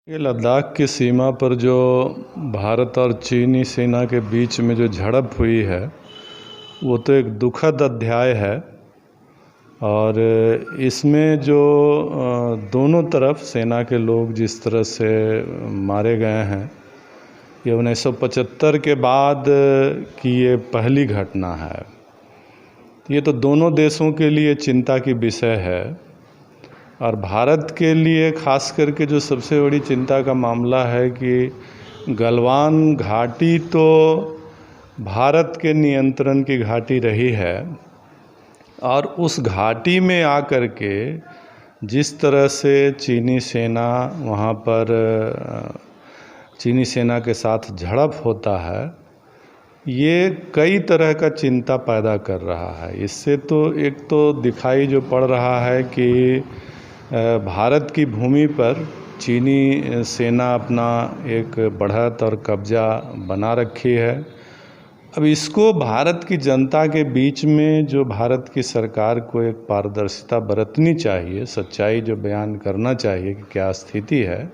ये लद्दाख की सीमा पर जो भारत और चीनी सेना के बीच में जो झड़प हुई है वो तो एक दुखद अध्याय है। और इसमें जो दोनों तरफ सेना के लोग जिस तरह से मारे गए हैं, ये 1975 के बाद की ये पहली घटना है। ये तो दोनों देशों के लिए चिंता की विषय है और भारत के लिए ख़ास करके जो सबसे बड़ी चिंता का मामला है कि गलवान घाटी तो भारत के नियंत्रण की घाटी रही है और उस घाटी में आकर के जिस तरह से चीनी सेना वहाँ पर चीनी सेना के साथ झड़प होता है, ये कई तरह का चिंता पैदा कर रहा है। इससे तो एक तो दिखाई जो पड़ रहा है कि भारत की भूमि पर चीनी सेना अपना एक बढ़त और कब्ज़ा बना रखी है। अब इसको भारत की जनता के बीच में जो भारत की सरकार को एक पारदर्शिता बरतनी चाहिए, सच्चाई जो बयान करना चाहिए कि क्या स्थिति है,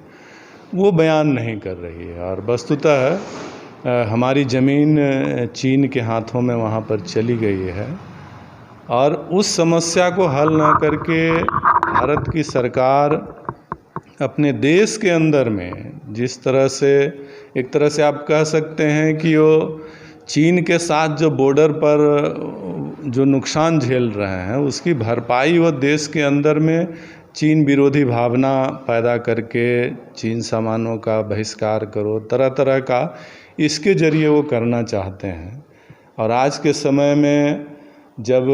वो बयान नहीं कर रही है। और वस्तुतः हमारी ज़मीन चीन के हाथों में वहाँ पर चली गई है और उस समस्या को हल ना करके भारत की सरकार अपने देश के अंदर में जिस तरह से, एक तरह से आप कह सकते हैं कि वो चीन के साथ जो बॉर्डर पर जो नुकसान झेल रहे हैं उसकी भरपाई वो देश के अंदर में चीन विरोधी भावना पैदा करके चीन सामानों का बहिष्कार करो, तरह तरह का इसके ज़रिए वो करना चाहते हैं। और आज के समय में जब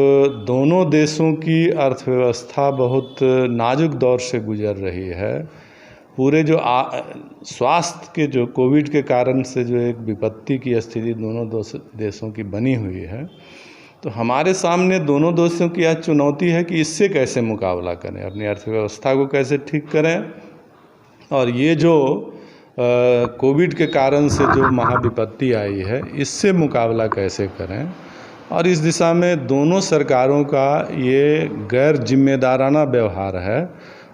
दोनों देशों की अर्थव्यवस्था बहुत नाजुक दौर से गुजर रही है, पूरे जो स्वास्थ्य के जो कोविड के कारण से जो एक विपत्ति की स्थिति दोनों देशों की बनी हुई है, तो हमारे सामने दोनों देशों की आज चुनौती है कि इससे कैसे मुकाबला करें, अपनी अर्थव्यवस्था को कैसे ठीक करें और ये जो कोविड के कारण से जो महाविपत्ति आई है इससे मुकाबला कैसे करें। और इस दिशा में दोनों सरकारों का ये गैर जिम्मेदाराना व्यवहार है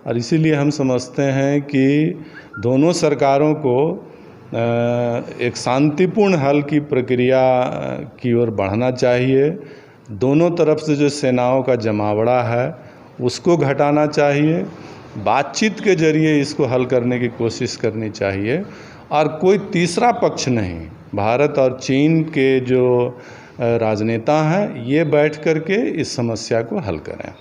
और इसीलिए हम समझते हैं कि दोनों सरकारों को एक शांतिपूर्ण हल की प्रक्रिया की ओर बढ़ना चाहिए। दोनों तरफ से जो सेनाओं का जमावड़ा है उसको घटाना चाहिए, बातचीत के ज़रिए इसको हल करने की कोशिश करनी चाहिए और कोई तीसरा पक्ष नहीं, भारत और चीन के जो राजनेता हैं ये बैठ कर के इस समस्या को हल करें।